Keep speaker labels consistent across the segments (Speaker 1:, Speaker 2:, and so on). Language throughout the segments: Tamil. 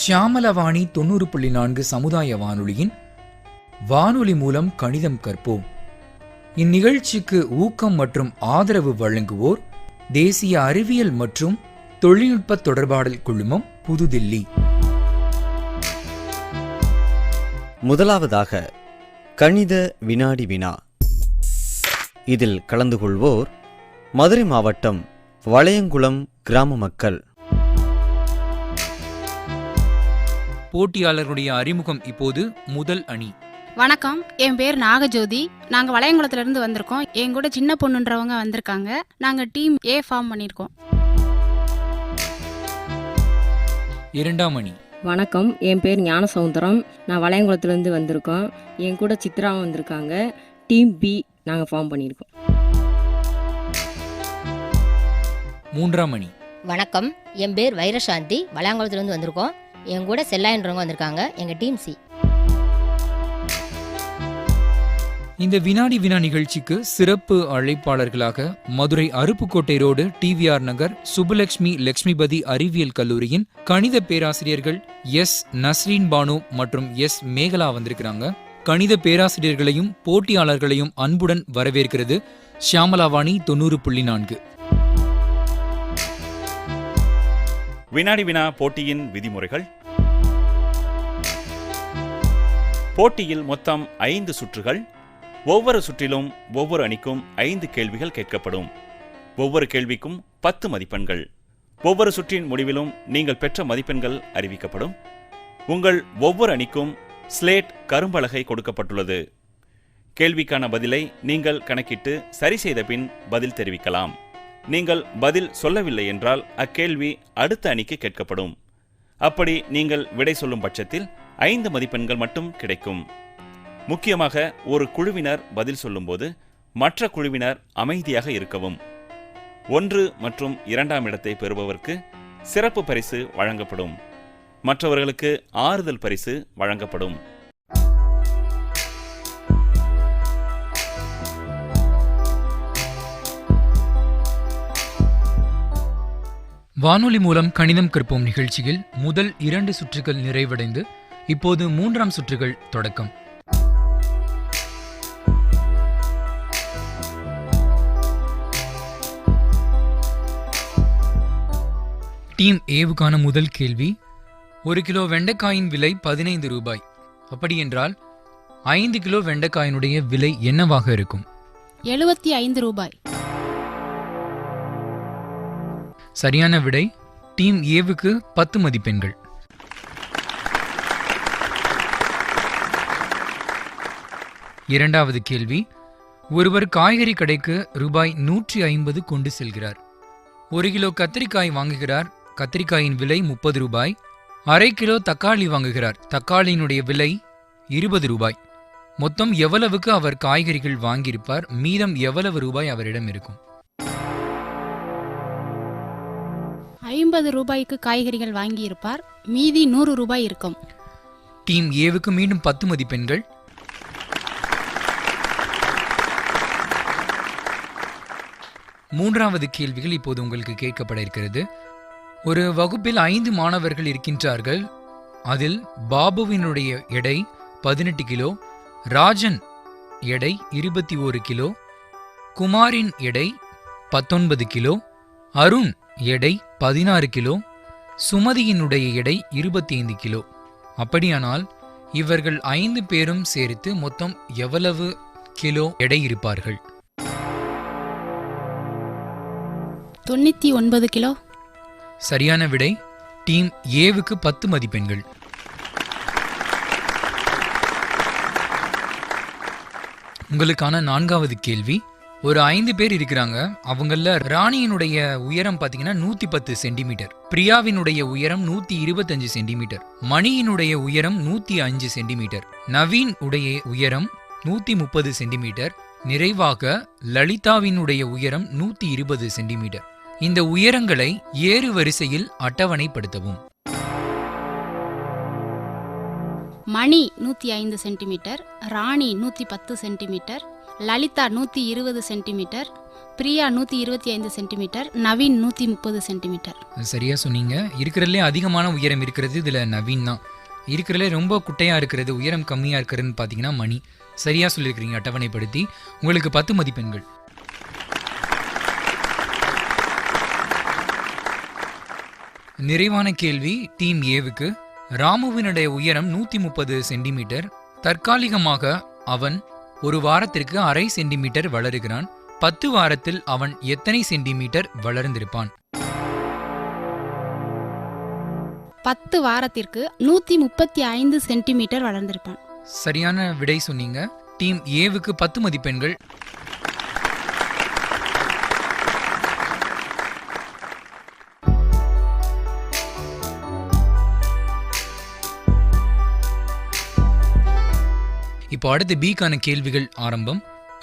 Speaker 1: ஷியாமலவாணி 90.4 சமுதாய வானொலியின் வானொலி மூலம் கணிதம் கற்போம். இந்நிகழ்ச்சிக்கு ஊக்கம் மற்றும் ஆதரவு வழங்குவோர் தேசிய அறிவியல் மற்றும் தொழில்நுட்ப தொடர்பாடல் குழுமம், புதுதில்லி.
Speaker 2: முதலாவதாக கணித வினாடி வினா. இதில் கலந்து கொள்வோர் மதுரை மாவட்டம் வளையங்குளம் கிராம மக்கள்.
Speaker 1: போட்டியாளர்களுடைய அறிமுகம் இப்போது. முதல் அணி.
Speaker 3: வணக்கம், என் பேர் நாகஜோதி. நாங்கள் வளையங்குளத்துலேருந்து வந்திருக்கோம். என் கூட சின்ன பொண்ணுன்றவங்க வந்திருக்காங்க. நாங்கள் டீம் ஏ ஃபார்ம் பண்ணியிருக்கோம்.
Speaker 1: இரண்டாம் அணி.
Speaker 4: வணக்கம், என் பேர் ஞானசவுந்தரம். நான் வளையங்குளத்துலேருந்து வந்திருக்கோம். என் கூட சித்ராவும் வந்திருக்காங்க. டீம் பி நாங்கள் ஃபார்ம் பண்ணியிருக்கோம்.
Speaker 1: மூன்றாம் அணி.
Speaker 5: வணக்கம், என் பேர் வைரசாந்தி. வளையங்குளத்துலேருந்து வந்திருக்கோம். என் கூட செல்லாயின்றவங்க வந்திருக்காங்க. எங்கள் டீம் சி.
Speaker 1: இந்த வினாடி வினா நிகழ்ச்சிக்கு சிறப்பு அழைப்பாளர்களாக மதுரை அருப்புக்கோட்டை ரோடு டிவிஆர் நகர் சுபலட்சுமி லட்சுமிபதி அறிவியல் கல்லூரியின் கணித பேராசிரியர்கள் எஸ் நஸ்ரீன் பானு மற்றும் எஸ் மேகலா வந்திருக்கிறாங்க. கணித பேராசிரியர்களையும் போட்டியாளர்களையும் அன்புடன் வரவேற்கிறது ஷியாமலவாணி 90.4.
Speaker 6: வினாடி வினா போட்டியின் விதிமுறைகள். போட்டியில் மொத்தம் 5 சுற்றுகள். ஒவ்வொரு சுற்றிலும் ஒவ்வொரு அணிக்கும் 5 கேள்விகள் கேட்கப்படும். ஒவ்வொரு கேள்விக்கும் 10 மதிப்பெண்கள். ஒவ்வொரு சுற்றின் முடிவிலும் நீங்கள் பெற்ற மதிப்பெண்கள் அறிவிக்கப்படும். உங்கள் ஒவ்வொரு அணிக்கும் ஸ்லேட் கரும்பலகை கொடுக்கப்பட்டுள்ளது. கேள்விக்கான பதிலை நீங்கள் கணக்கிட்டு சரி செய்த பின் பதில் தெரிவிக்கலாம். நீங்கள் பதில் சொல்லவில்லை என்றால் அக்கேள்வி அடுத்த அணிக்கு கேட்கப்படும். அப்படி நீங்கள் விடை சொல்லும் பட்சத்தில் 5 மதிப்பெண்கள் மட்டும் கிடைக்கும். முக்கியமாக ஒரு குழுவினர் பதில் சொல்லும்போது மற்ற குழுவினர் அமைதியாக இருக்கவும். 1 மற்றும் 2ஆம் இடத்தை பெறுபவருக்கு சிறப்பு பரிசு வழங்கப்படும். மற்றவர்களுக்கு ஆறுதல் பரிசு வழங்கப்படும்.
Speaker 1: வானொலி மூலம் கணிதம் கற்போம் நிகழ்ச்சியில் முதல் 2 சுற்றுகள் நிறைவடைந்து இப்போது 3ஆம் சுற்றுகள் தொடக்கம். டீம் ஏவுக்கான முதல் கேள்வி. 1 கிலோ வெண்டைக்காயின் விலை 15 ரூபாய். அப்படியென்றால் 5 கிலோ வெண்டைக்காயினுடைய விலை என்னவாக இருக்கும்?
Speaker 3: 75 ரூபாய்.
Speaker 1: சரியான விடை. டீம் ஏவுக்கு 10 மதிப்பெண்கள். இரண்டாவது கேள்வி. ஒருவர் காய்கறி கடைக்கு ரூபாய் 150 கொண்டு செல்கிறார். 1 கிலோ கத்திரிக்காய் வாங்குகிறார். கத்திரிக்காயின் விலை 30 ரூபாய். அரை கிலோ தக்காளி வாங்குகிறார். தக்காளியினுடைய விலை 20 ரூபாய். மொத்தம் எவ்வளவுக்கு அவர் காய்கறிகள் வாங்கியிருப்பார்? மீதம் எவ்வளவு ரூபாய் அவரிடம் இருக்கும்?
Speaker 3: 50 ரூபாய்க்கு காய்கறிகள் வாங்கியிருப்பார். மீதி 100 ரூபாய் இருக்கும்.
Speaker 1: டீம் ஏவுக்கு மீண்டும் 10 மதிப்பெண்கள். மூன்றாவது கேள்விகள் இப்போது உங்களுக்கு கேட்கப்பட இருக்கிறது. ஒரு வகுப்பில் 5 மாணவர்கள் இருக்கின்றார்கள். அதில் பாபுவினுடைய எடை 18 கிலோ, ராஜன் எடை 21 கிலோ, குமாரின் எடை 19 கிலோ, அருண் எடை 16 கிலோ, சுமதியினுடைய எடை 25 கிலோ. அப்படியானால் இவர்கள் 5 பேரும் சேர்த்து மொத்தம் எவ்வளவு கிலோ எடை இருப்பார்கள்?
Speaker 3: 99 கிலோ.
Speaker 1: சரியான விடை. டீம் ஏவுக்கு 10 மதிப்பெண்கள். உங்களுக்கான 4வது கேள்வி. ஒரு 5 பேர் இருக்கிறாங்க. அவங்கள ராணியினுடைய உயரம் பாத்தீங்கன்னா 110 சென்டிமீட்டர், பிரியாவினுடைய உயரம் 125 சென்டிமீட்டர், மணியினுடைய உயரம் 105 சென்டிமீட்டர், நவீன் உடைய உயரம் 130 சென்டிமீட்டர், நிறைவாக லலிதாவினுடைய உயரம் 120 சென்டிமீட்டர். இந்த உயரங்களை ஏறு வரிசையில் அட்டவணைப்படுத்தவும்.
Speaker 3: மணி 105 சென்டிமீட்டர், ராணி 110 centimetre, Lalitha 120 centimetre, Priya 125 centimetre, Naveen 130 centimetre.
Speaker 1: சரியா சொன்னீங்க. இருக்கிறதுலே அதிகமான உயரம் இருக்கிறது இதில் நவீன் தான். இருக்கிறதுலே ரொம்ப குட்டையாக இருக்கிறது, உயரம் கம்மியாக இருக்கிறதுன்னு பார்த்தீங்கன்னா மணி. சரியாக சொல்லியிருக்கிறீங்க அட்டவணைப்படுத்தி. உங்களுக்கு 10 மதிப்பெண்கள். நிறைவான கேள்வி டீம் ஏவுக்கு. ராமுவினுடைய உயரம் 130 சென்டிமீட்டர். தற்காலிகமாக அவன் ஒரு வாரத்திற்கு 1/2 சென்டிமீட்டர் வளருகிறான். 10 வாரத்தில் அவன் எத்தனை சென்டிமீட்டர் வளர்ந்திருப்பான்?
Speaker 3: 10 வாரத்திற்கு 135 சென்டிமீட்டர் வளர்ந்திருப்பான்.
Speaker 1: சரியான விடை சொன்னீங்க. டீம் ஏவுக்கு 10 மதிப்பெண்கள். இப்போ அடுத்து பிக்கான கேள்விகள் ஆரம்பம்.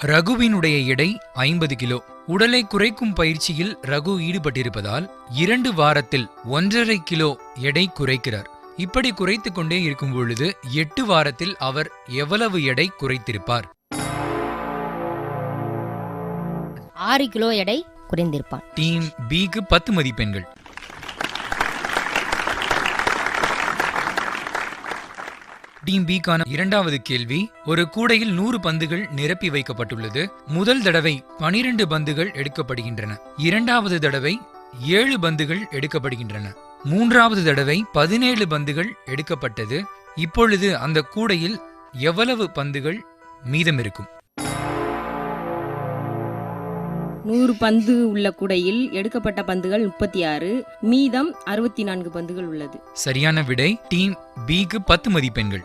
Speaker 1: ரகுவினுடைய எடை 50 கிலோ. உடலை குறைக்கும் பயிற்சியில் ரகு ஈடுபட்டிருப்பதால் 2 வாரத்தில் 1.5 கிலோ எடை குறைக்கிறார். இப்படி குறைத்து கொண்டே இருக்கும் பொழுது 8 வாரத்தில் அவர் எவ்வளவு எடை குறைத்திருப்பார்?
Speaker 5: 6 கிலோ எடை குறைந்திருப்பான்.
Speaker 1: டீம் பிக்கு 10 மதிப்பெண்கள். டீம் பிக்கான இரண்டாவது கேள்வி. ஒரு கூடையில் 100 பந்துகள் நிரப்பி வைக்கப்பட்டுள்ளது. முதல் தடவை 12 பந்துகள் எடுக்கப்படுகின்றன. இரண்டாவது தடவை 7 பந்துகள் எடுக்கப்படுகின்றன. மூன்றாவது தடவை 17 பந்துகள் எடுக்கப்பட்டது. இப்பொழுது அந்த கூடையில் எவ்வளவு பந்துகள் மீதம் இருக்கும்?
Speaker 4: 100 பந்து உள்ள கூடையில் எடுக்கப்பட்ட பந்துகள் 36, மீதம் 64 பந்துகள் உள்ளது.
Speaker 1: சரியான விடை. டீம் பிக்கு 10 மதிப்பெண்கள்.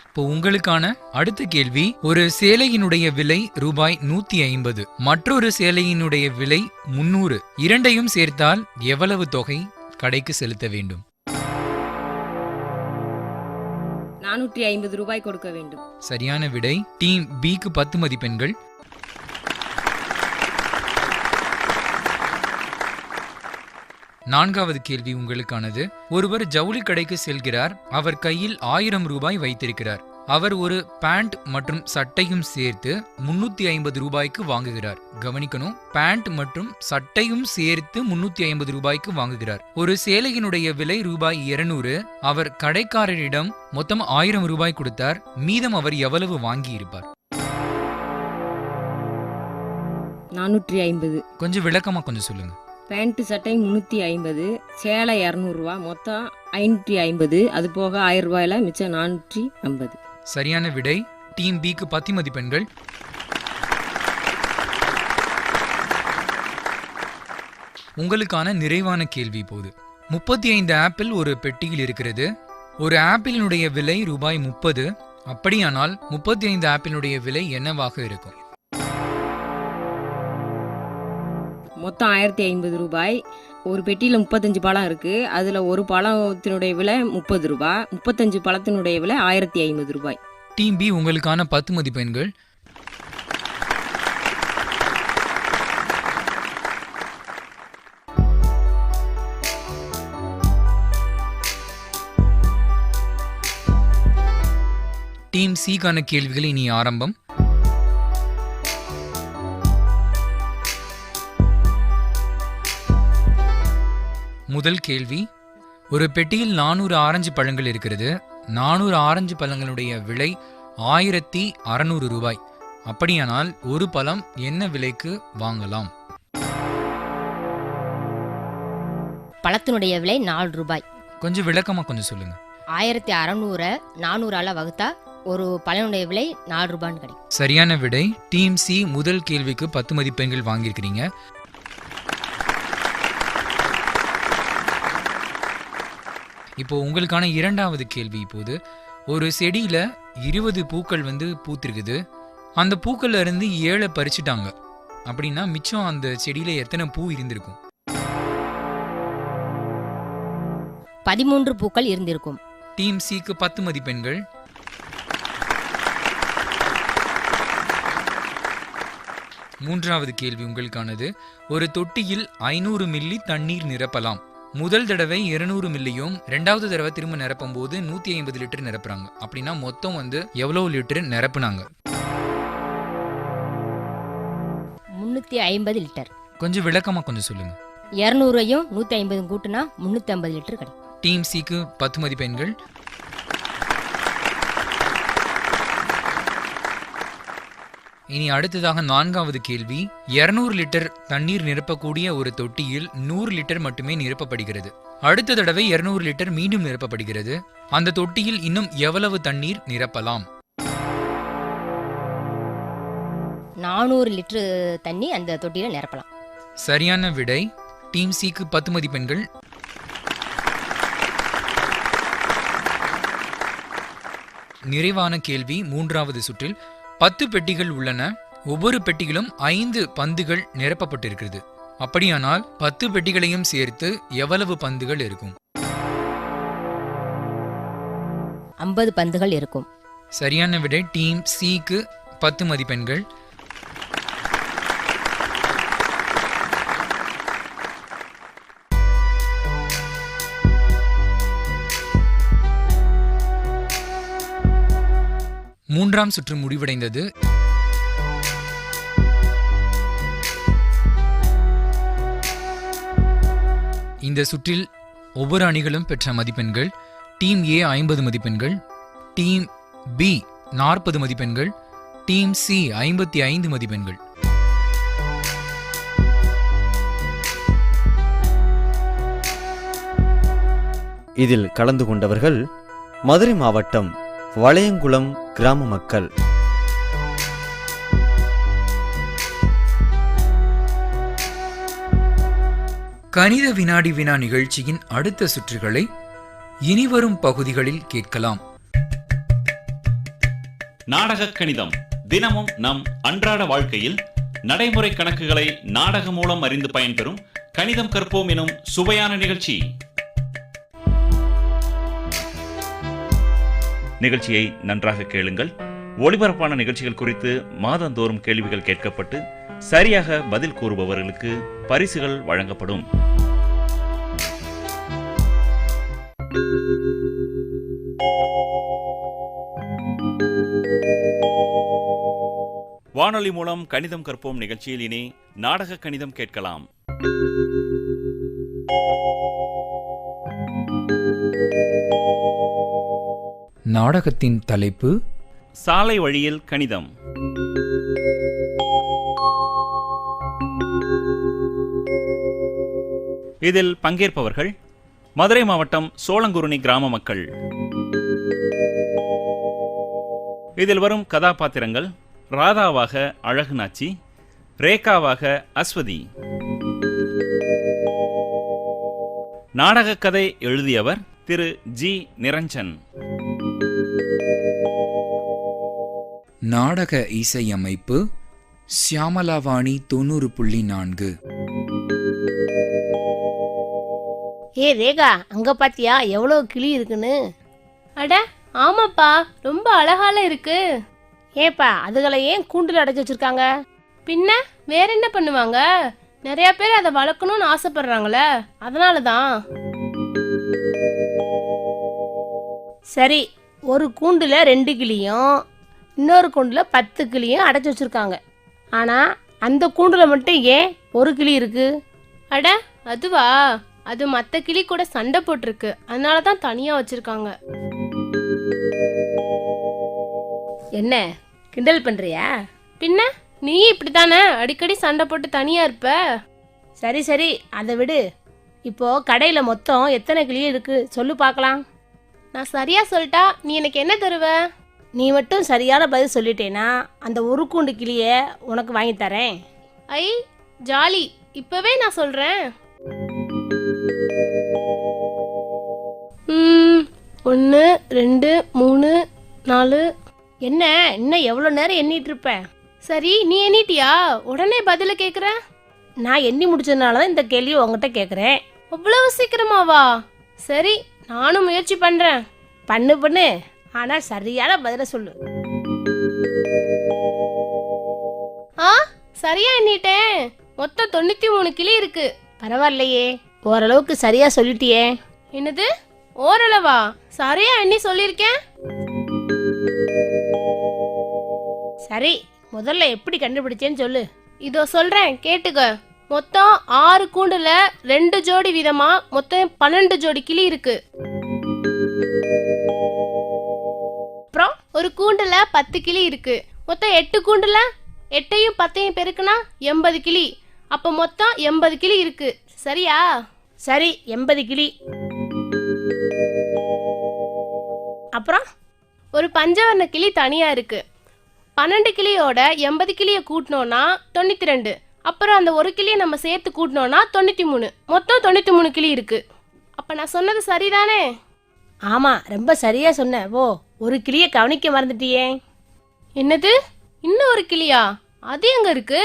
Speaker 1: இப்போ உங்களுக்கான அடுத்த கேள்வி. ஒரு சேலையினுடைய விலை ரூபாய் 150, மற்றொரு சேலையினுடைய விலை 300. இரண்டையும் சேர்த்தால் எவ்வளவு தொகை கடைக்கு செலுத்த வேண்டும்?
Speaker 4: 450 ரூபாய் கொடுக்க வேண்டும்.
Speaker 1: சரியான விடை. டீம் பிக்கு 10 மதிப்பெண்கள். நான்காவது கேள்வி உங்களுக்கானது. ஒருவர் ஜவுளி கடைக்கு செல்கிறார். அவர் கையில் 1000 ரூபாய் வைத்திருக்கிறார். அவர் ஒரு பேண்ட் மற்றும் சட்டையும் சேர்த்து 350 ரூபாய்க்கு வாங்குகிறார். கவனிக்கணும், பேண்ட் மற்றும் சட்டையும் சேர்த்து 350 ரூபாய்க்கு வாங்குகிறார். ஒரு சேலையினுடைய விலை ரூபாய் 200. அவர் கடைக்காரரிடம் மொத்தம் 1000 ரூபாய் கொடுத்தார். மீதம் அவர் எவ்வளவு வாங்கி இருப்பார்?
Speaker 4: 450.
Speaker 1: கொஞ்சம் விளக்கமா கொஞ்சம் சொல்லுங்க.
Speaker 4: பேண்ட் சட்டை 350, சேலை 200 ரூபா, மொத்தம் 550. அது போக 1000 ரூபாயில மிச்சம் 450.
Speaker 1: சரியான விடை. டீம் பிக்கு 10 மதிப்பெண்கள். உங்களுக்கான நிறைவான கேள்வி இப்போது. 35 ஆப்பிள் ஒரு பெட்டியில் இருக்கிறது. ஒரு ஆப்பிளினுடைய விலை ரூபாய் 30. அப்படியானால் 35 ஆப்பிளினுடைய விலை என்னவாக இருக்கும்?
Speaker 4: மொத்தம் 1050 ரூபாய். ஒரு பெட்டியில் 35 பழம் இருக்கு. அதுல ஒரு பழத்தினுடைய விலை 30 ரூபாய். 35 பழத்தினுடைய விலை 1050 ரூபாய்.
Speaker 1: டீம் பி உங்களுக்கான 10 மதிப்பெண்கள். டீம் சிக்கான கேள்விகள் இனி ஆரம்பம். முதல் கேள்வி. ஒரு பெட்டியில் 400 ஆரஞ்சு பழங்கள் இருக்கிறது. 400 ஆரஞ்சு பழங்களுடைய விலை 1600 ரூபாய். அப்படியானால் ஒரு பழம் என்ன விலைக்கு வாங்கலாம்?
Speaker 5: பழத்தினுடைய விலை 4 ரூபாய்.
Speaker 1: கொஞ்சம் விளக்கமா கொஞ்சம் சொல்லுங்க.
Speaker 5: 1600 400ஆல வகுத்தா ஒரு பழனுடைய விலை 4 ரூபான்னு கிடைக்கும்.
Speaker 1: சரியான விடை. டீம் சி முதல் கேள்விக்கு 10 மதிப்பெண்கள் வாங்கியிருக்கிறீங்க. இப்போ உங்களுக்கான இரண்டாவது கேள்வி இப்போது. ஒரு செடியில 20 பூக்கள் பூத்திருக்குது. அந்த பூக்கள்ல இருந்து 7 பறிச்சுட்டாங்க. அப்படின்னா மிச்சம் அந்த செடியில எத்தனை பூ இருந்திருக்கும்?
Speaker 5: 13 பூக்கள் இருந்திருக்கும்.
Speaker 1: டீம் சிக்கு 10 மதிப்பெண்கள். மூன்றாவது கேள்வி உங்களுக்கானது. ஒரு தொட்டியில் 500 மில்லி தண்ணீர் நிரப்பலாம். முதல் தடவை 200 மில்லியும் 2வது தடவை திரும்ப நிரப்பும் போது 150 லிட்டர் நிரப்புறாங்க. அப்படின்னா மொத்தம் எவ்வளவு லிட்டர் நிரப்புனாங்க?
Speaker 5: 350 லிட்டர்.
Speaker 1: கொஞ்சம் விளக்கமா சொல்லுங்க.
Speaker 5: 200ஐயும் 150 கூட்டினா 350 லிட்டர் கிடைக்கும்.
Speaker 1: டீம் சிக்கு 10 மதிப்பெண்கள். இனி அடுத்ததாக 4வது கேள்வி. 200 லிட்டர் தண்ணீர் நிரப்பக்கூடிய ஒரு தொட்டியில் 100 லிட்டர் மட்டுமே நிரப்பப்படுகிறது. அடுத்த தடவை 200 லிட்டர் மீண்டும் நிரப்பப்படுகிறது. அந்த தொட்டியில் இன்னும் எவ்வளவு தண்ணீர் நிரப்பலாம்?
Speaker 5: 400 லிட்டர் தண்ணி அந்த தொட்டியில நிரப்பலாம்.
Speaker 1: சரியான விடை. டீம் சிக்கு 10 மதிப்பெண்கள். நிறைவான கேள்வி 3வது சுற்றில் 10 பெட்டிகள் உள்ளன. ஒவ்வொரு பெட்டியிலும் 5 பந்துகள் நிரப்பப்பட்டிருக்கிறது. அப்படியானால் 10 பெட்டிகளையும் சேர்த்து எவ்வளவு பந்துகள் இருக்கும்?
Speaker 5: 50 பந்துகள் இருக்கும்.
Speaker 1: சரியான விடை. டீம் சிக்கு 10 மதிப்பெண்கள். மூன்றாம் சுற்று முடிவடைந்தது. இந்த சுற்றில் ஒவ்வொரு அணிகளும் பெற்ற மதிப்பெண்கள்: டீம் ஏ 50 மதிப்பெண்கள், டீம் பி 40 மதிப்பெண்கள், டீம் சி 55 மதிப்பெண்கள்.
Speaker 2: இதில் கலந்து கொண்டவர்கள் மதுரை மாவட்டம் வளையங்குளம் கிராம மக்கள்.
Speaker 1: கணித வினாடி வினா நிகழ்ச்சியின் அடுத்த சுற்றுகளை இனிவரும் பகுதிகளில் கேட்கலாம்.
Speaker 6: நாடக கணிதம். தினமும் நம் அன்றாட வாழ்க்கையில் நடைமுறை கணக்குகளை நாடகம் மூலம் அறிந்து பயன்பெறும் கணிதம் கற்போம் எனும் சுவையான நிகழ்ச்சி. நிகழ்ச்சியை நன்றாக கேளுங்கள். ஒளிபரப்பான நிகழ்ச்சிகள் குறித்து மாதந்தோறும் கேள்விகள் கேட்கப்பட்டு சரியாக பதில் கூறுபவர்களுக்கு பரிசுகள் வழங்கப்படும். வானொலி மூலம் கணிதம் கற்போம் நிகழ்ச்சியில் இனி நாடக கணிதம் கேட்கலாம்.
Speaker 1: நாடகத்தின் தலைப்பு
Speaker 6: சாலை வழியில் கணிதம். இதில் பங்கேற்பவர்கள் மதுரை மாவட்டம் சோளங்குருணி கிராம மக்கள். இதில் வரும் கதாபாத்திரங்கள்: ராதாவாக அழகுநாச்சி, ரேகாவாக அஸ்வதி. நாடக கதை எழுதியவர் திரு ஜி நிரஞ்சன்.
Speaker 1: நாடக இசையமைப்பு சியாமலாவாணி 90.4.
Speaker 7: ஏ ரேகா, அங்க பாத்தியா எவ்வளவு கிளி இருக்குன்னு?
Speaker 8: அட ஆமாப்பா, ரொம்ப அழகால இருக்கு.
Speaker 7: ஏப்பா, அதுகளை ஏன் கூண்டுல அடைச்சு வச்சிருக்காங்க?
Speaker 8: பின்ன வேற என்ன பண்ணுவாங்க? நிறைய பேர் அதை வளர்க்கணும்னு ஆசைப்படுறாங்களே, அதனாலதான்.
Speaker 7: சரி, ஒரு கூண்டுல 2 கிளியும் இன்னொரு கூண்டுல 10 கிளியும் அடைச்சு வச்சிருக்காங்க. ஆனா அந்த கூண்டுல மட்டும் ஏன் ஒரு கிளி இருக்கு?
Speaker 8: அட அதுவா, அது மத்த கிளி கூட சண்டை போட்டிருக்கு, அதனாலதான் தனியா வச்சிருக்காங்க.
Speaker 7: என்ன கிண்டல் பண்றியா?
Speaker 8: பின்ன நீ இப்படித்தானே அடிக்கடி சண்டை போட்டு தனியா இருப்ப.
Speaker 7: சரி சரி, அதை விடு. இப்போ கடையில மொத்தம் எத்தனை கிளி இருக்கு சொல்லு பார்க்கலாம்.
Speaker 8: நான் சரியா சொல்லிட்டா நீ எனக்கு என்ன தருவ?
Speaker 7: நீ மட்டும் சரியான பதில் சொல்லிட்டேனா அந்த ஒரு கூண்டு கிளிய உனக்கு வாங்கி தரேன்.
Speaker 8: ஐ ஜாலி, இப்பவே நான் சொல்றேன். 1 2 3 4.
Speaker 7: என்ன இன்னும் எவ்வளோ நேரம் எண்ணிட்டு இருப்ப?
Speaker 8: சரி, நீ எண்ணிட்டியா? உடனே பதில கேக்குற.
Speaker 7: நான் எண்ணி முடிச்சதுனால தான் இந்த கேள்வியை உங்ககிட்ட கேட்குறேன்.
Speaker 8: அவ்வளவு சீக்கிரமாவா? சரி, நானும் முயற்சி பண்றேன்.
Speaker 7: பண்ணு, ஆனா சரியான பதில சொல்லு.
Speaker 8: சரியா எண்ணிட்டேன். மொத்தம் 93 கிளி இருக்கு.
Speaker 7: பரவாயில்லையே, ஓரளவுக்கு சரியா சொல்லிட்டியே.
Speaker 8: என்னது ஓரளவா? சரியா எண்ணி சொல்லியிருக்கேன்.
Speaker 7: சரி, முதல்ல எப்படி கண்டுபிடிச்சேன்னு சொல்லு.
Speaker 8: இதோ சொல்றேன் கேட்டுக்க. மொத்தம் 6 கூண்டுல 2 ஜோடி வீதமா மொத்தம் 12 ஜோடி கிளி இருக்கு. அப்புறம் ஒரு கூண்டுல 10 கிளி இருக்கு. மொத்தம் 8 கூண்டுல 8ஐயும் 10ஐயும் பெருக்குனா 80 கிளி. அப்ப மொத்தம் 80 கிளி இருக்கு. சரியா?
Speaker 7: சரி, 80 கிளி. அப்புறம்
Speaker 8: ஒரு பஞ்சவர்ண கிளி தனியா இருக்கு. 12 கிளியோட 80 கிளியை கூட்டினோன்னா 92. அப்புறம் அந்த ஒரு கிளியை நம்ம சேர்த்து கூட்டினோன்னா 93. மொத்தம் 93 கிளி இருக்கு. அப்ப நான் சொன்னது சரிதானே?
Speaker 7: ஆமா, ரொம்ப சரியா சொன்ன. ஓ, ஒரு கிளியை கவனிக்க மறந்துட்டியே.
Speaker 8: என்னது? இன்னும் ஒரு கிளியா? அது எங்க இருக்கு?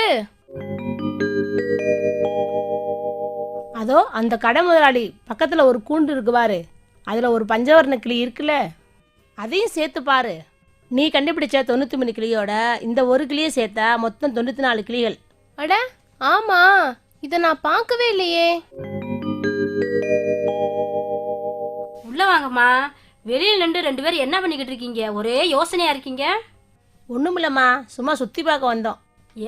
Speaker 7: அதோ அந்த கடை முதலாளி பக்கத்துல ஒரு கூண்டு இருக்கு பாரு, அதுல ஒரு பஞ்சவர்ண கிளி இருக்குல்ல, அதையும் சேர்த்து பாரு. நீ கண்டுபிடிச்ச 93 கிளியோட இந்த ஒரு கிளியை சேர்த்தா மொத்தம் 94 கிளிகள்.
Speaker 8: அட ஆமா, இத நான் பார்க்கவே இல்லையே.
Speaker 9: உள்ள வாங்கம்மா. வெளியில நின்று 2 பேரும் என்ன பண்ணிக்கிட்டு இருக்கீங்க? ஒரே யோசனையா இருக்கீங்க.
Speaker 7: ஒண்ணுமில்லம்மா, சும்மா சுத்தி பார்க்க வந்தோம்.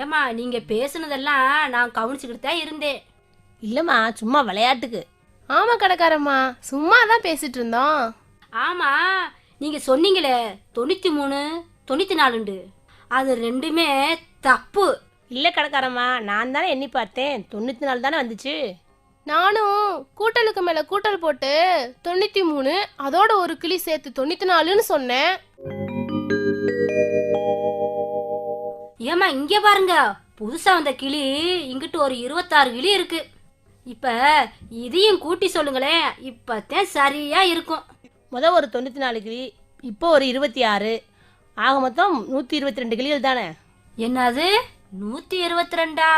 Speaker 9: ஏமா, நீங்க பேசுனதெல்லாம் நான் கவனிச்சுக்கிட்டு தான் இருந்தேன்.
Speaker 7: இல்லம்மா, சும்மா விளையாட்டுக்கு.
Speaker 8: ஆமா கடைக்காரம்மா, சும்மா தான் பேசிட்டு இருந்தோம்.
Speaker 9: ஆமா, நீங்க சொன்னீங்களே 93 94, அது ரெண்டுமே தப்பு.
Speaker 7: இல்ல கடைக்காரம்மா, நான் தானே எண்ணி பார்த்தேன், 94 தானே வந்துச்சு.
Speaker 8: நானும் கூட்டலுக்கு மேல கூட்டல் போட்டு 93 அதோட ஒரு கிளி சேர்த்து 94ன்னு சொன்னேன்.
Speaker 9: ஏமா, இங்க பாருங்க, புதுசா வந்த கிளி இங்கிட்டு ஒரு 26 கிளி இருக்கு. இப்ப இதையும் கூட்டி சொல்லுங்களேன், இப்பத்தான் சரியா இருக்கும்.
Speaker 7: ஒரு 94 கிளி, இப்போ ஒரு 26, ஆக மொத்தம் 122 கிளிகள் தானே.
Speaker 9: என்னது 122?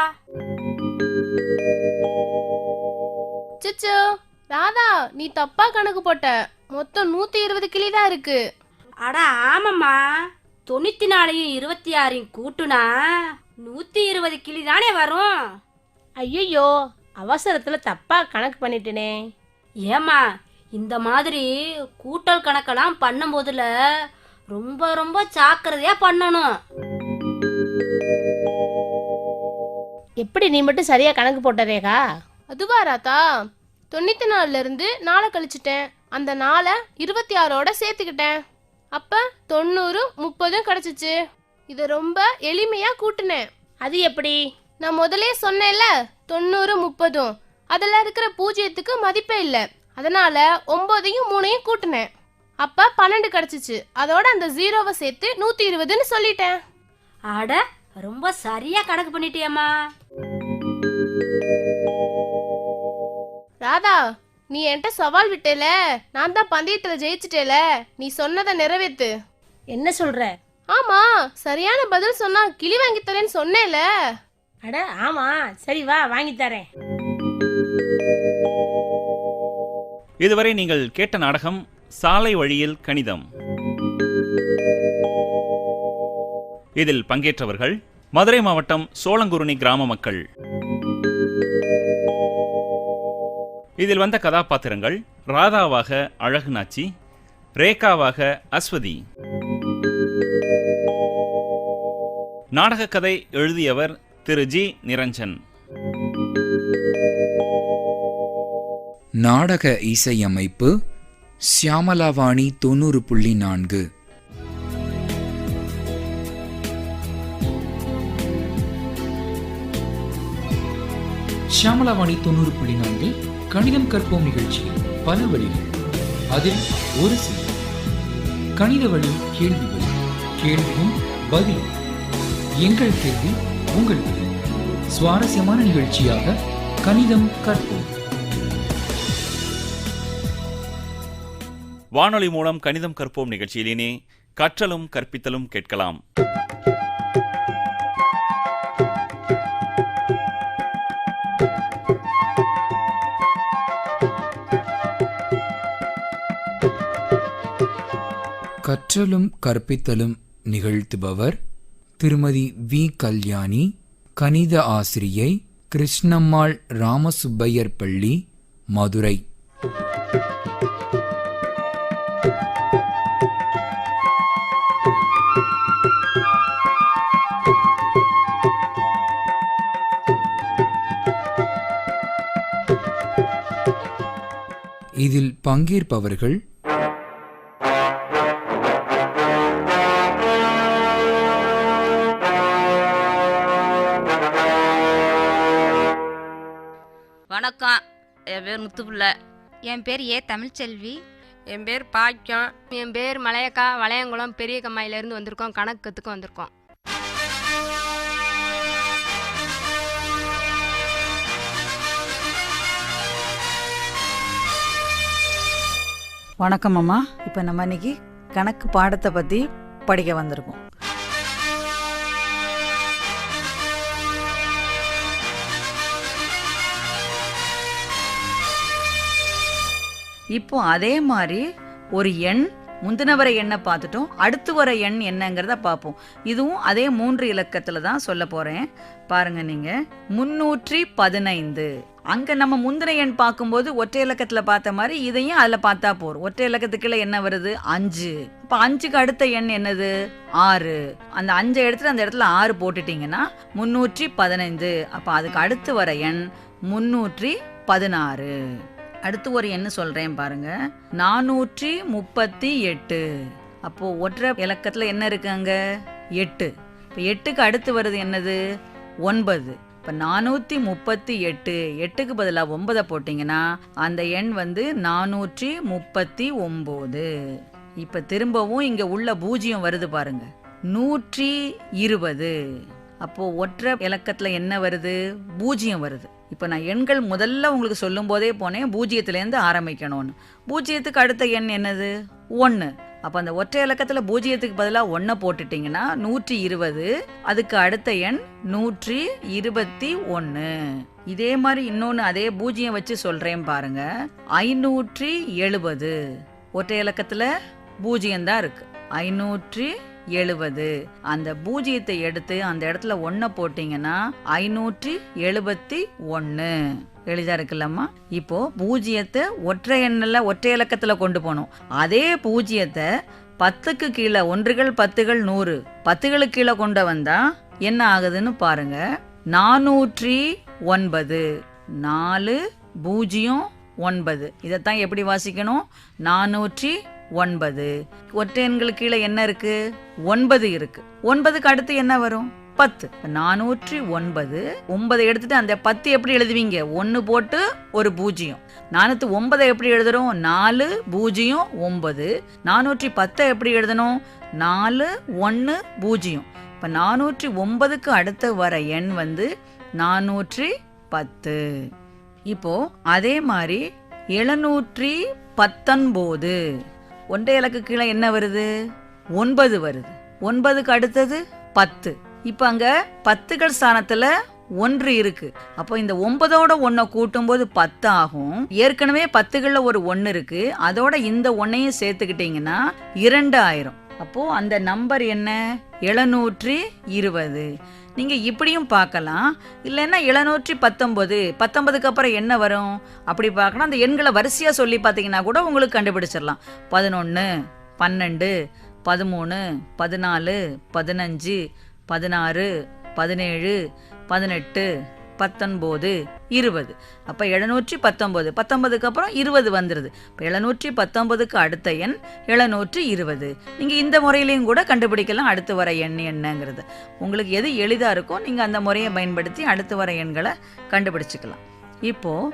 Speaker 8: சிச்சு ராதா, நீ தப்பா கணக்கு போட்ட. மொத்தம் 120 கிளி தான் இருக்கு.
Speaker 9: அட ஆமாம்மா, 94யும் 26யும் கூட்டுனா 120 கிளி தானே வரும்.
Speaker 7: ஐயோ, அவசரத்துல தப்பா கணக்கு பண்ணிட்டேனே.
Speaker 9: ஏமா, இந்த மாதிரி கூட்டல் கணக்கெல்லாம் பண்ணும் போதுல ரொம்ப ரொம்ப ஜாக்கிரதையா பண்ணணும்.
Speaker 7: எப்படி நீ மட்டும் சரியா கணக்கு போட்ட ரேகா?
Speaker 8: அதுவா ராதா, 94ல இருந்து 4 கழிச்சிட்டேன். அந்த 4 26ஓட சேர்த்துக்கிட்டேன். அப்ப 90 30 கிடைச்சிச்சு. இதை ரொம்ப எளிமையா கூட்டினேன்.
Speaker 7: அது எப்படி?
Speaker 8: நான் முதலே சொன்னேன்ல, 90 30, அதில் இருக்கிற பூஜ்ஜியத்துக்கு மதிப்பே இல்லை. அதனால 9ஐயும் 3ஐயும் கூட்டினேன். அப்ப 12 கிடைச்சிச்சு. அதோட அந்த 0வை சேர்த்து 120ன்னு சொல்லிட்டேன்.
Speaker 9: அட, ரொம்ப சரியா கணக்கு பண்ணிட்டியம்மா.
Speaker 8: ராதா, நீ என்கிட்ட சவால் விட்டேல, நான் தான் பந்தயத்துல ஜெயிச்சிட்டேல, நீ சொன்னதை நிறைவேத்து.
Speaker 7: என்ன சொல்ற?
Speaker 8: ஆமா, சரியான பதில் சொன்னா கிளி வாங்கி தரேன்னு சொன்னேல.
Speaker 7: அட ஆமா, சரி வா, வாங்கி தரேன்.
Speaker 6: இதுவரை நீங்கள் கேட்ட நாடகம் சாலை வழியில் கணிதம். இதில் பங்கேற்றவர்கள் மதுரை மாவட்டம் சோளங்குருணி கிராம மக்கள். இதில் வந்த கதாபாத்திரங்கள் ராதாவாக அழகுநாச்சி, ரேகாவாக அஸ்வதி. நாடக கதை எழுதியவர் திரு ஜி நிரஞ்சன்.
Speaker 1: நாடக இசையமைப்பு சியாமலாவாணி 90.4. சியாமலாவாணி 90.4 கணிதம் கற்போம் நிகழ்ச்சியில் பல வழிகள். அதில் ஒரு சில கணித வழி கேள்விகள், கேள்வியும் பதிலும். எங்கள் கேள்வி உங்கள் பதில். சுவாரஸ்யமான நிகழ்ச்சியாக கணிதம் கற்போம்.
Speaker 6: வானொலி மூலம் கணிதம் கற்போம் நிகழ்ச்சியிலேனே கற்றலும் கற்பித்தலும் கேட்கலாம்.
Speaker 1: கற்றலும் கற்பித்தலும் நிகழ்த்துபவர் திருமதி வி கல்யாணி, கணித ஆசிரியை, கிருஷ்ணம்மாள் ராமசுப்பையர் பள்ளி, மதுரை. இதில் பங்கேற்பவர்கள்
Speaker 10: வணக்கம், என் பேர் முத்துப்பிள்ளை.
Speaker 3: என் பேர் ஏ தமிழ்ச்செல்வி.
Speaker 4: என் பேர் பாக்கியம். என் பேர் மலையக்கா. வளையங்குளம் பெரிய கம்மாயிலேருந்து வந்திருக்கோம். கணக்கு கற்றுக்க வந்திருக்கோம்.
Speaker 11: வணக்கம் அம்மா. இப்போ நம்ம இன்னைக்கு கணக்கு பாடத்தை பற்றி படிக்க வந்திருக்கோம். இப்போ அதே மாதிரி ஒரு எண் முந்தின வர எண்ணை பார்த்துட்டோம், அடுத்து வர எண் என்னங்கிறத பார்ப்போம். இதுவும் அதே 3 இலக்கத்தில் தான் சொல்ல போகிறேன். பாருங்க, நீங்கள் 315. அங்கே நம்ம முந்தின எண் பார்க்கும்போது ஒற்றை இலக்கத்தில் பார்த்த மாதிரி இதையும் அதில் பார்த்தா போகிறோம். ஒற்றை இலக்கத்துக்குள்ள என்ன வருது? 5. இப்போ 5க்கு அடுத்த எண் என்னது? 6. அந்த 5 எடுத்துட்டு அந்த இடத்துல 6 போட்டுட்டீங்கன்னா 315. அப்போ அதுக்கு அடுத்து வர எண் 316. அடுத்து ஒரு எண்ணு சொல்றேன் பாருங்க, 438. அப்போ ஒற்றை இலக்கத்துல என்ன இருக்கு? அங்க 8. இப்போ 8க்கு அடுத்து வருது என்னது? 9. இப்போ 438. 8க்கு பதிலாக 9 போட்டிங்கன்னா அந்த எண் வந்து 439. இப்போ திரும்பவும் இங்க உள்ள 0 வருது பாருங்க, 120. அப்போ ஒற்றை இலக்கத்துல என்ன வருது? 0 வருது. இப்போ நான் எண்கள் முதல்ல உங்களுக்கு சொல்லும் போதே போனேன் 0லேருந்து ஆரம்பிக்கணும்னு. 0க்கு அடுத்த எண் என்னது? 1. அப்போ அந்த ஒற்றை இலக்கத்தில் 0க்கு பதிலாக 1 போட்டுட்டிங்கன்னா 120. அதுக்கு அடுத்த எண் 121. இதே மாதிரி இன்னொன்று அதே 0 வச்சு சொல்கிறேன் பாருங்க, 570. ஒற்றை இலக்கத்தில் 0 தான் இருக்கு, 570. அந்த 0த்தை எடுத்து அந்த இடத்துல 1 போட்டீங்கன்னா 571. எளிதா இருக்குல்லம்மா. இப்போ 0த்தை ஒற்றை எண்ணில் ஒற்றை இலக்கத்துல கொண்டு போனோம். அதே 0த்தை 10க்கு கீழே, 1கள் 10கள் 100, 10களுக்கு கீழே கொண்டு வந்தா என்ன ஆகுதுன்னு பாருங்க, 409. 409. இதைத்தான் எப்படி வாசிக்கணும்? 409. ஒற்றை எண்களுக்கு கீழே என்ன இருக்கு? 9 இருக்கு. 9க்கு அடுத்து என்ன வரும்? 10. 409. 9 எடுத்துட்டு அந்த 10 எப்படி எழுதுவீங்க? 1 போட்டு ஒரு 0. 409 எப்படி எழுதுறோம்? 409. 410 எப்படி எழுதணும்? 410. இப்போ 409க்கு அடுத்து வர எண் வந்து 410. இப்போ அதே மாதிரி 719. ஒன்றை இலக்கு கீழே என்ன வருது? 9 வருது. 9க்கு அடுத்தது 10. இப்போ அங்க 10கள் ஸ்தானத்துல 1 இருக்கு. அப்போ இந்த 9ஓட 1 கூட்டும்போது 10 ஆகும். ஏற்கனவே 10களில் ஒரு 1 இருக்கு, அதோட இந்த 1ஐயும் சேர்த்துக்கிட்டீங்கன்னா 2 அப்போ அந்த நம்பர் என்ன? 720. நீங்க இப்படியும் பார்க்கலாம், இல்லைன்னா 719. 19க்கு அப்புறம் என்ன வரும் அப்படி பார்க்கலாம். அந்த எண்களை வரிசையா சொல்லி பார்த்தீங்கன்னா கூட உங்களுக்கு கண்டுபிடிச்சிடலாம். 11, 12, 13, 14, 15, 16, 17, 18, 19, 20. அப்போ 719. 19க்கு அப்புறம் 20 வந்துடுது. இப்போ 719க்கு அடுத்த எண் 720. நீங்கள் இந்த முறையிலையும் கூட கண்டுபிடிக்கலாம் அடுத்து வர எண் என்னங்கிறது. உங்களுக்கு எது எளிதாக இருக்கோ நீங்கள் அந்த முறையை பயன்படுத்தி அடுத்து வர எண்களை கண்டுபிடிச்சிக்கலாம். இப்போது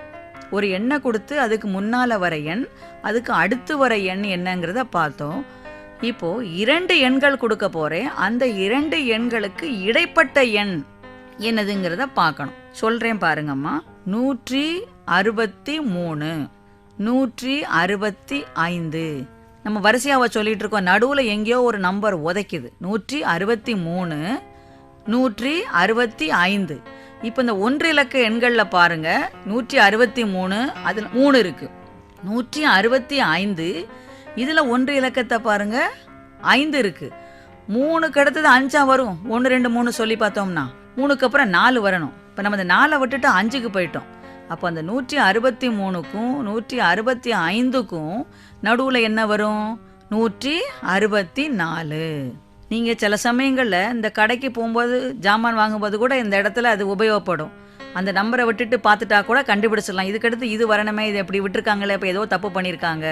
Speaker 11: ஒரு எண்ணை கொடுத்து அதுக்கு முன்னால் வர எண், அதுக்கு அடுத்து வர எண் என்னங்கிறத பார்த்தோம். இப்போ 2 எண்கள் கொடுக்க போறேன். அந்த 2 எண்களுக்கு இடைப்பட்ட எண் என்னதுங்கிறத பார்க்கணும். சொல்றேன் பாருங்கம்மா. 163, 165. நம்ம வரிசையாவை சொல்லிட்டு இருக்கோம், நடுவில் எங்கேயோ ஒரு நம்பர் உதைக்குது. 163, 165. இப்போ இந்த 1 இலக்க எண்களில் பாருங்க, 163 அதில் 3 இருக்கு, 165 இதில் 1 இலக்கத்தை பாருங்க 5 இருக்கு. 3க்கு அடுத்தது 5 வரும். 1, 2, 3 சொல்லி பார்த்தோம்னா 3க்கு அப்புறம் 4 வரணும். இப்போ நம்ம இந்த 4 விட்டுட்டு 5க்கு போயிட்டோம். அப்போ அந்த 163க்கும் 165க்கும் நடுவில் என்ன வரும்? 164. நீங்கள் சில சமயங்களில் இந்த கடைக்கு போகும்போது ஜாமான் வாங்கும்போது கூட இந்த இடத்துல அது உபயோகப்படும். அந்த நம்பரை விட்டுட்டு பார்த்துட்டா கூட கண்டுபிடிச்சிடலாம். இதுக்கடுத்து இது வரணுமே, இது எப்படி விட்டுருக்காங்களே, இப்போ ஏதோ தப்பு பண்ணியிருக்காங்க.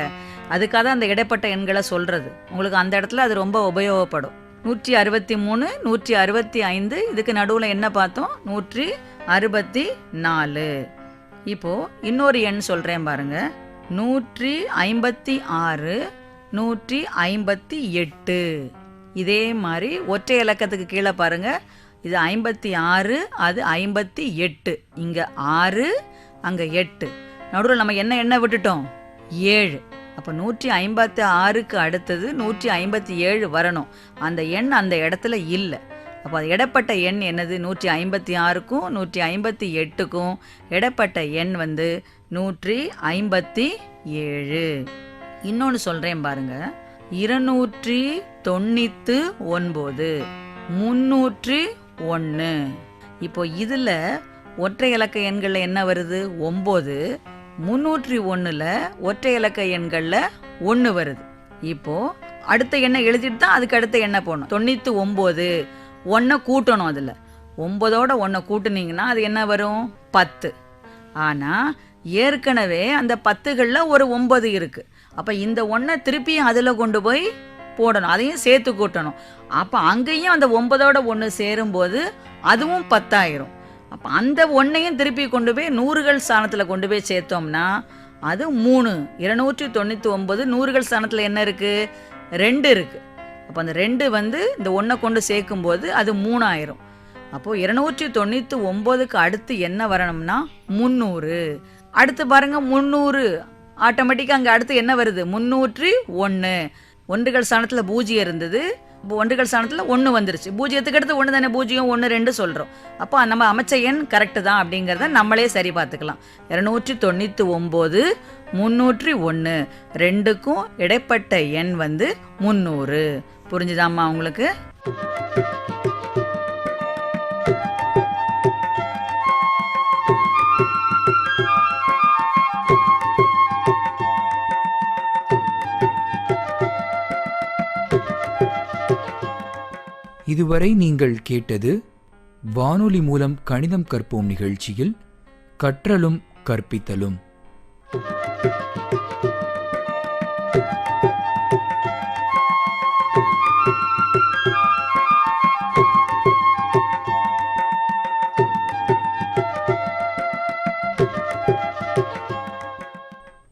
Speaker 11: அதுக்காக தான் அந்த இடைப்பட்ட எண்களை சொல்கிறது. உங்களுக்கு அந்த இடத்துல அது ரொம்ப உபயோகப்படும். 163, 165, இதுக்கு நடுவில் என்ன பார்த்தோம்? 164. இப்போது இன்னொரு எண் சொல்கிறேன் பாருங்க. 156, 158. இதே மாதிரி ஒற்றை இலக்கத்துக்கு கீழே பாருங்க. இது 56, அது 58. இங்கே 6, அங்கே 8. நடுவில் நம்ம என்ன விட்டுட்டோம்? 7. அப்போ 156க்கு அடுத்தது 157 வரணும். அந்த எண் அந்த இடத்துல இல்லை. அப்போ அது இடப்பட்ட எண் என்னது? 156க்கும் 158க்கும் இடப்பட்ட எண் 157. இன்னொன்று சொல்கிறேன் பாருங்க. 299, 301. இப்போ இதில் ஒற்றை இலக்க எண்களில் என்ன வருது? 9. 301ல் ஒற்றை இலக்க எண்களில் 1 வருது. இப்போது அடுத்த எண்ணை எழுதிட்டு தான் அதுக்கு அடுத்த எண்ணை போடணும். 99, 1 கூட்டணும். அதில் 9ஓட 1 கூட்டுனீங்கன்னா அது என்ன வரும்? 10. ஆனால் ஏற்கனவே அந்த 10களில் ஒரு 9 இருக்குது. அப்போ இந்த 1 திருப்பியும் அதில் கொண்டு போய் போடணும். அதையும் சேர்த்து கூட்டணும். அப்போ அங்கேயும் அந்த 9ஓட 1 சேரும்போது அதுவும் 10 அப்போ அந்த 1ஐயும் திருப்பி கொண்டு போய் நூறுகள் ஸ்தானத்தில் கொண்டு போய் சேர்த்தோம்னா அது 3. 299 நூறுகள் ஸ்தானத்தில் என்ன இருக்குது? 2 இருக்குது. அப்போ அந்த 2 இந்த 1 கொண்டு சேர்க்கும்போது அது 3. அப்போது 299க்கு அடுத்து என்ன வரணும்னா 300. அடுத்து பாருங்கள் 300. ஆட்டோமேட்டிக்காக அங்கே அடுத்து என்ன வருது? 301. ஒன்றுகள் ஸ்தானத்தில் 0 இருந்தது. இப்போ ஒன்றுகள் ஸ்தானத்தில் 1 வந்துருச்சு. 0க்கு அடுத்து 1 தானே? 0, 1, 2 சொல்கிறோம். அப்போ நம்ம அமைச்ச எண் கரெக்டு தான் அப்படிங்கிறத நம்மளே சரி பார்த்துக்கலாம். 299, 301. 2க்கும் இடைப்பட்ட எண் 300. புரிஞ்சுதாம்மா உங்களுக்கு?
Speaker 1: இதுவரை நீங்கள் கேட்டது வானொலி மூலம் கணிதம் கற்போம் நிகழ்ச்சியில் கற்றலும் கற்பித்தலும்.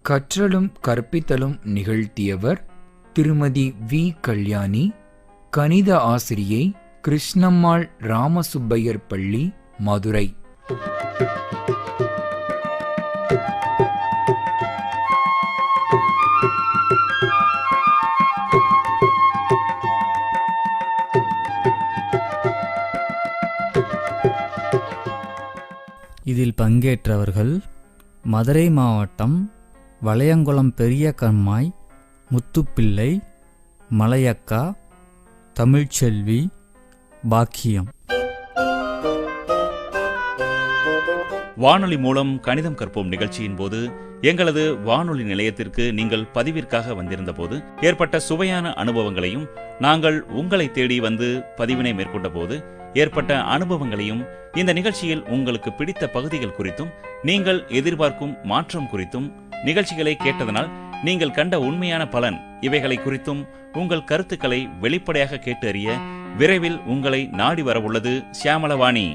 Speaker 1: கற்றலும் கற்பித்தலும் நிகழ்த்தியவர் திருமதி வி. கல்யாணி, கணித ஆசிரியை, கிருஷ்ணம்மாள் ராமசுப்பையர் பள்ளி, மதுரை.
Speaker 12: இதில் பங்கேற்றவர்கள் மதுரை மாவட்டம் வளையங்குளம் பெரிய கண்மாய் முத்துப்பிள்ளை, மலையக்கா, தமிழ்ச்செல்வி, பாக்கியம்.
Speaker 6: வானொலி மூலம் கணிதம் கற்போம் நிகழ்ச்சியின் போது எங்களது வானொலி நிலையத்திற்கு நீங்கள் பதிவிற்காக வந்திருந்த போது ஏற்பட்ட சுவையான அனுபவங்களையும், நாங்கள் உங்களை தேடி வந்து பதிவினை மேற்கொண்ட போது ஏற்பட்ட அனுபவங்களையும், இந்த நிகழ்ச்சியில் உங்களுக்கு பிடித்த பகுதிகள் குறித்தும், நீங்கள் எதிர்பார்க்கும் மாற்றம் குறித்தும், நிகழ்ச்சிகளை கேட்டதனால் நீங்கள் கண்ட உண்மையான பலன் இவைகளை குறித்தும் உங்கள் கருத்துக்களை வெளிப்படையாக கேட்டு அறிய விரைவில் உங்களை நாடி வரவுள்ளது சியாமளவாணி.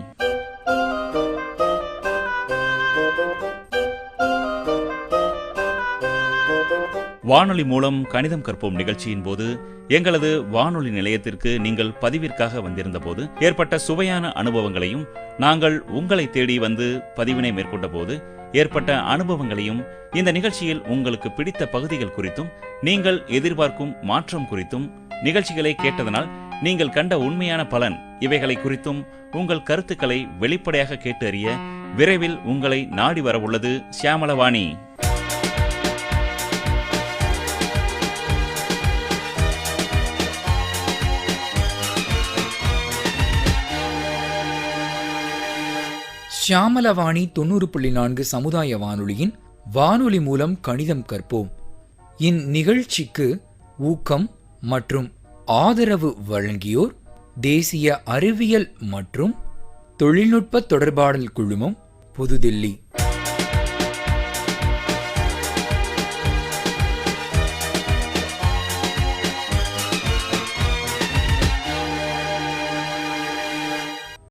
Speaker 6: வானொலி மூலம் கணிதம் கற்போம் நிகழ்ச்சியின் போது எங்களது வானொலி நிலையத்திற்கு நீங்கள் பதிவிற்காக வந்திருந்த போது ஏற்பட்ட சுவையான அனுபவங்களையும், நாங்கள் உங்களை தேடி வந்து பதிவினை மேற்கொண்ட போது ஏற்பட்ட அனுபவங்களையும், இந்த நிகழ்ச்சியில் உங்களுக்கு பிடித்த பகுதிகள் குறித்தும், நீங்கள் எதிர்பார்க்கும் மாற்றம் குறித்தும், நிகழ்ச்சிகளை கேட்டதனால் நீங்கள் கண்ட உண்மையான பலன் இவைகளை குறித்தும் உங்கள் கருத்துக்களை வெளிப்படையாக கேட்டு அறிய விரைவில் உங்களை நாடி வரவுள்ளது சியாமளவாணி.
Speaker 1: ஷியாமலவாணி 90.4 சமுதாய வானொலியின் வானொலி மூலம் கணிதம் கற்போம் இந்நிகழ்ச்சிக்கு ஊக்கம் மற்றும் ஆதரவு வழங்கியோர் தேசிய அறிவியல் மற்றும் தொழில்நுட்ப தொடர்பாடல் குழுமம், புதுதில்லி.